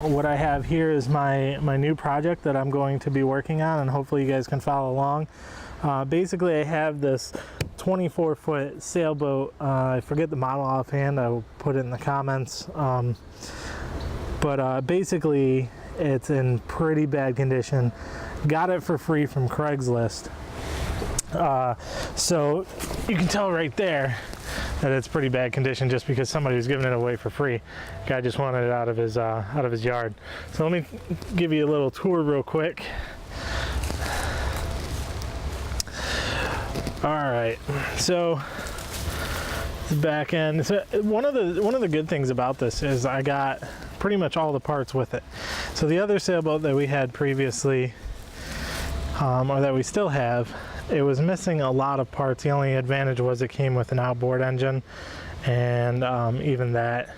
What I have here is my new project that I'm going to be working on, and hopefully you guys can follow along. Basically, I have this 24-foot sailboat. I forget the model offhand. I'll put it in the comments. But basically, it's in pretty bad condition. Got it for free from Craigslist. So you can tell right there that it's pretty bad condition just because somebody was giving it away for free. Guy just wanted it out of his yard. So let me give you a little tour real quick. All right, so the back end. So one of the good things about this is I got pretty much all the parts with it. So the other sailboat that we had previously, or that we still have, it was missing a lot of parts. The only advantage was it came with an outboard engine, and even that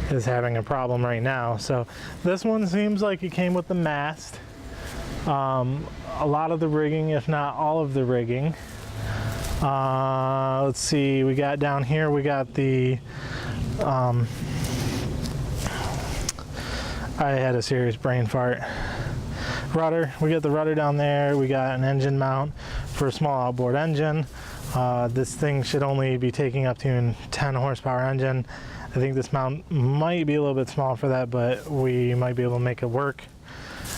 is having a problem right now. So this one seems like it came with the mast, a lot of the rigging, if not all of the rigging. Let's see, we got down here, we got the I had a serious brain fart. Rudder, we got the rudder down there. We got an engine mount for a small outboard engine. This thing should only be taking up to a 10 horsepower engine. I think this mount might be a little bit small for that, but we might be able to make it work.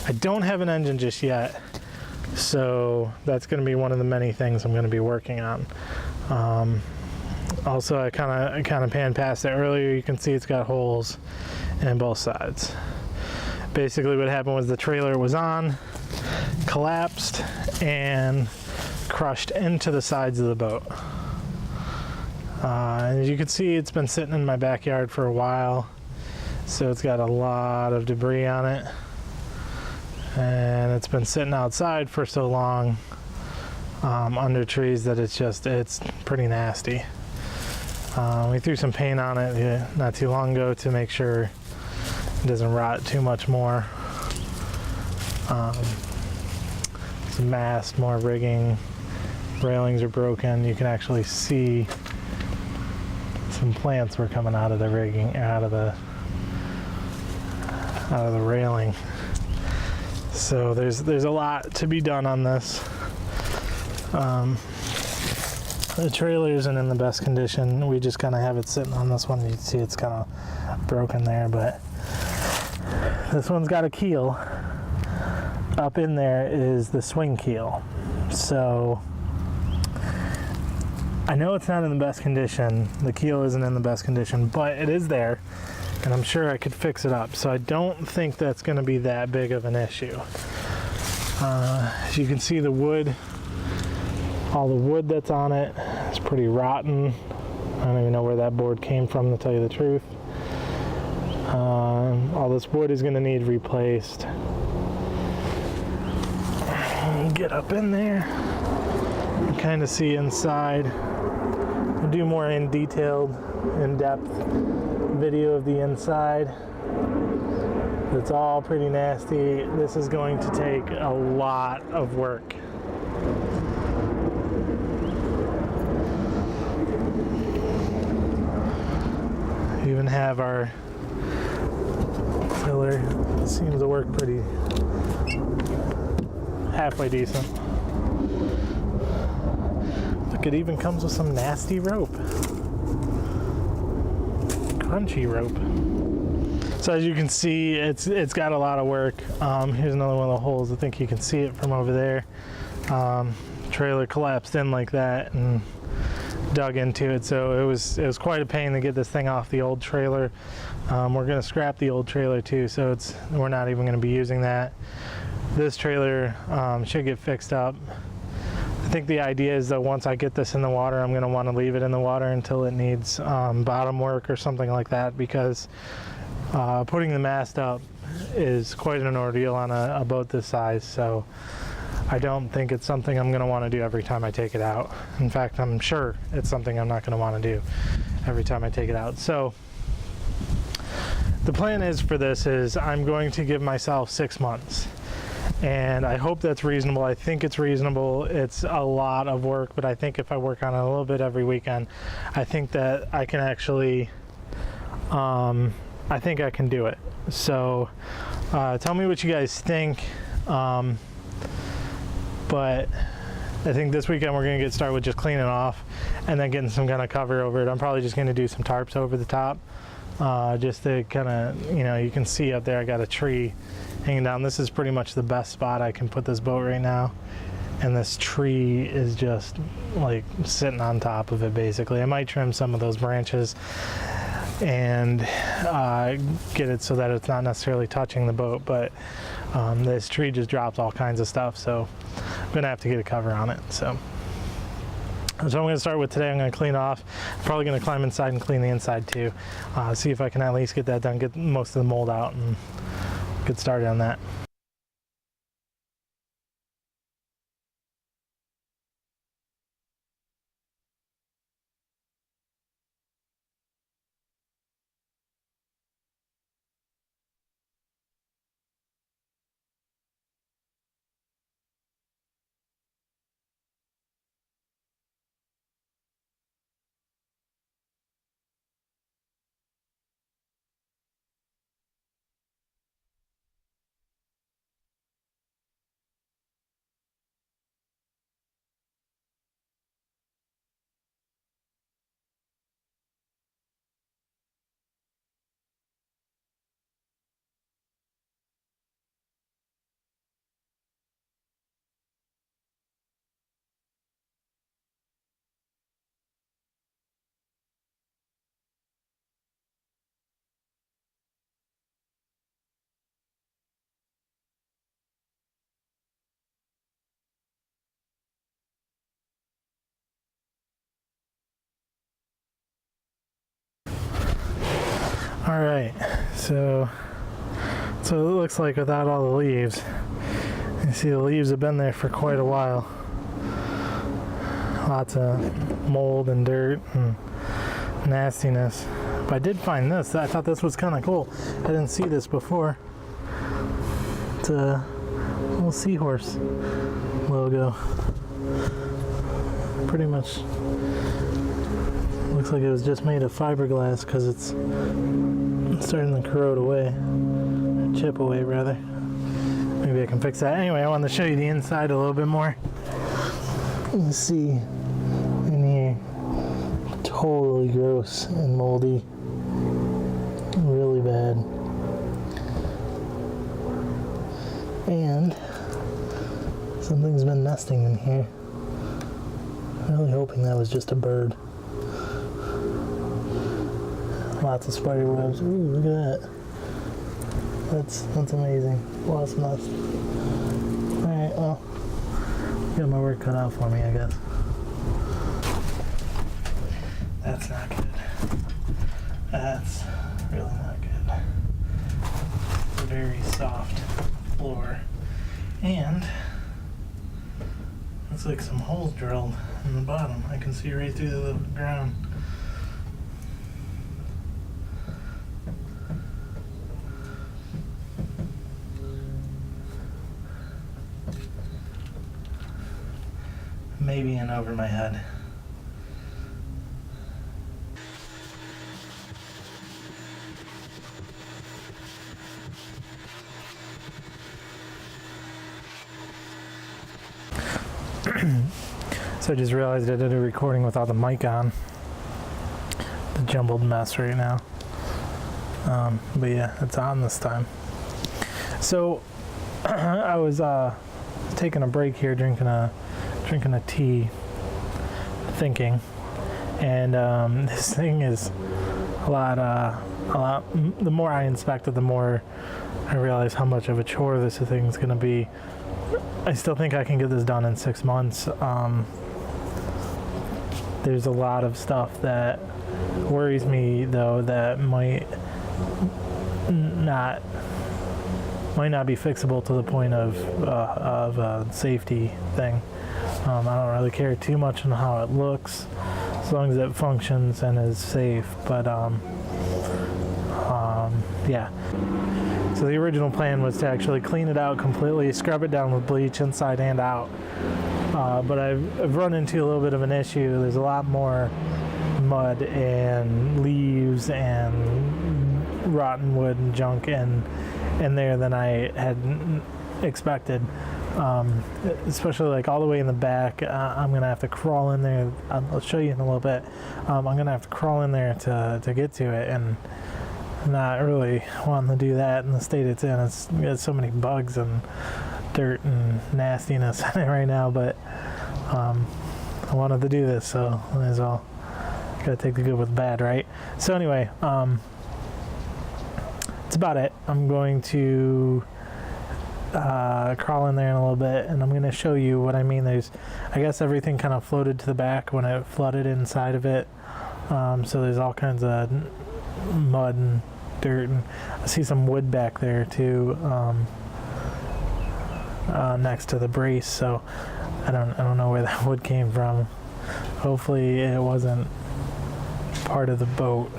I don't have an engine just yet, so that's going to be one of the many things I'm going to be working on. Also, I kind of panned past it earlier. You can see it's got holes in both sides. Basically what happened was the trailer was on, collapsed, and crushed into the sides of the boat. As you can see, it's been sitting in my backyard for a while, so it's got a lot of debris on it, and it's been sitting outside for so long under trees that it's pretty nasty. We threw some paint on it not too long ago to make sure it doesn't rot too much more. Some mast, more rigging, railings are broken. You can actually see some plants were coming out of the rigging, out of the railing. So there's a lot to be done on this. The trailer isn't in the best condition. We just kind of have it sitting on this one. You can see it's kind of broken there, but this one's got a keel. Up in there is the swing keel. So I know it's not in the best condition. The keel isn't in the best condition, but it is there, and I'm sure I could fix it up. So I don't think that's going to be that big of an issue. As you can see, the wood, all the wood that's on it is pretty rotten. I don't even know where that board came from, to tell you the truth. All this wood is going to need replaced. Get up in there and kind of see inside. I'll do more in-depth video of the inside. It's all pretty nasty. This is going to take a lot of work. We even have our filler. Seems to work pretty halfway decent. Look, it even comes with some nasty rope. Crunchy rope. So as you can see, it's got a lot of work. Here's another one of the holes. I think you can see it from over there. Trailer collapsed in like that and dug into it, so it was quite a pain to get this thing off the old trailer. We're going to scrap the old trailer too, so we're not even going to be using that. This trailer should get fixed up. I think the idea is that once I get this in the water, I'm going to want to leave it in the water until it needs bottom work or something like that, because putting the mast up is quite an ordeal on a boat this size. So I don't think it's something I'm going to want to do every time I take it out. In fact, I'm sure it's something I'm not going to want to do every time I take it out. So the plan is for this is I'm going to give myself 6 months. And I hope that's reasonable. I think it's reasonable. It's a lot of work, but I think if I work on it a little bit every weekend, I think that I can actually I think I can do it. So tell me what you guys think. But I think this weekend we're going to get started with just cleaning off and then getting some kind of cover over it. I'm probably just going to do some tarps over the top, just to kind of, you know, you can see up there I got a tree hanging down. This is pretty much the best spot I can put this boat right now. And this tree is just like sitting on top of it basically. I might trim some of those branches and get it so that it's not necessarily touching the boat, but this tree just drops all kinds of stuff, so I'm gonna have to get a cover on it. So I'm gonna start with today. I'm gonna clean off. I'm probably gonna climb inside and clean the inside too. See if I can at least get that done, get most of the mold out and get started on that. All right, so it looks like without all the leaves, you see the leaves have been there for quite a while. Lots of mold and dirt and nastiness. But I did find this. I thought this was kind of cool. I didn't see this before. It's a little seahorse logo. Pretty much looks like it was just made of fiberglass because it's starting to corrode away, chip away rather. Maybe I can fix that. Anyway, I wanted to show you the inside a little bit more. You can see in here, totally gross and moldy, really bad. And something's been nesting in here. I'm really hoping that was just a bird. Lots of spider webs. Ooh, look at that. That's amazing. Wasp nest. Alright, well, got my work cut out for me, I guess. That's not good. That's really not good. Very soft floor. And looks like some holes drilled in the bottom. I can see right through the ground. Maybe in over my head. So I just realized I did a recording without the mic on. The jumbled mess right now. But yeah, it's on this time. So I was taking a break here, drinking a tea, thinking, and this thing is a lot. The more I inspect it, the more I realize how much of a chore this thing's gonna be. I still think I can get this done in 6 months. There's a lot of stuff that worries me though that might not be fixable to the point of a safety thing. I don't really care too much on how it looks, as long as it functions and is safe. But yeah. So the original plan was to actually clean it out completely, scrub it down with bleach inside and out. But I've run into a little bit of an issue. There's a lot more mud and leaves and rotten wood and junk in there than I had expected. Especially like all the way in the back. I'm gonna have to crawl in there. I'll show you in a little bit. I'm gonna have to crawl in there to get to it, and not really wanting to do that in the state it's in. It's got so many bugs and dirt and nastiness in it right now, but I wanted to do this, so might as well. Gotta take the good with the bad, right? So anyway, that's about it. I'm going to crawl in there in a little bit, and I'm going to show you what I mean. I guess everything kind of floated to the back when it flooded inside of it. So there's all kinds of mud and dirt, and I see some wood back there too, next to the brace. So I don't know where that wood came from. Hopefully it wasn't part of the boat.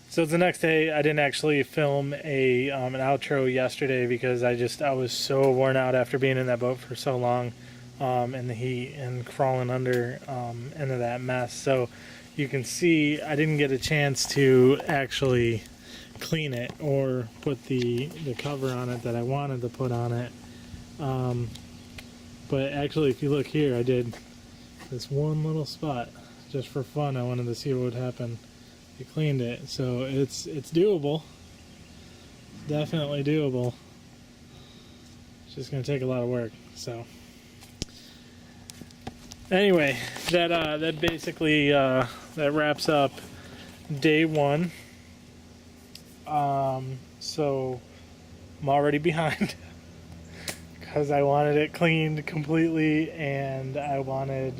So it's the next day. I didn't actually film an outro yesterday because I was so worn out after being in that boat for so long, in the heat and crawling under into that mess. So you can see I didn't get a chance to actually clean it or put the cover on it that I wanted to put on it. But actually, if you look here, I did this one little spot just for fun. I wanted to see what would happen. You cleaned it, so it's doable. Definitely doable. It's just gonna take a lot of work. So anyway, that basically that wraps up day one. So I'm already behind because I wanted it cleaned completely and I wanted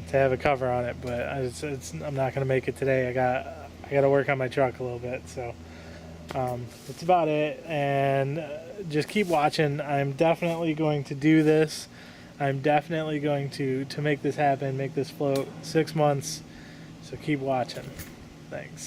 to have a cover on it, but I'm not gonna make it today. I got to work on my truck a little bit, so that's about it. And just keep watching. I'm definitely going to do this. I'm definitely going to make this happen, make this float. 6 months, so keep watching. Thanks.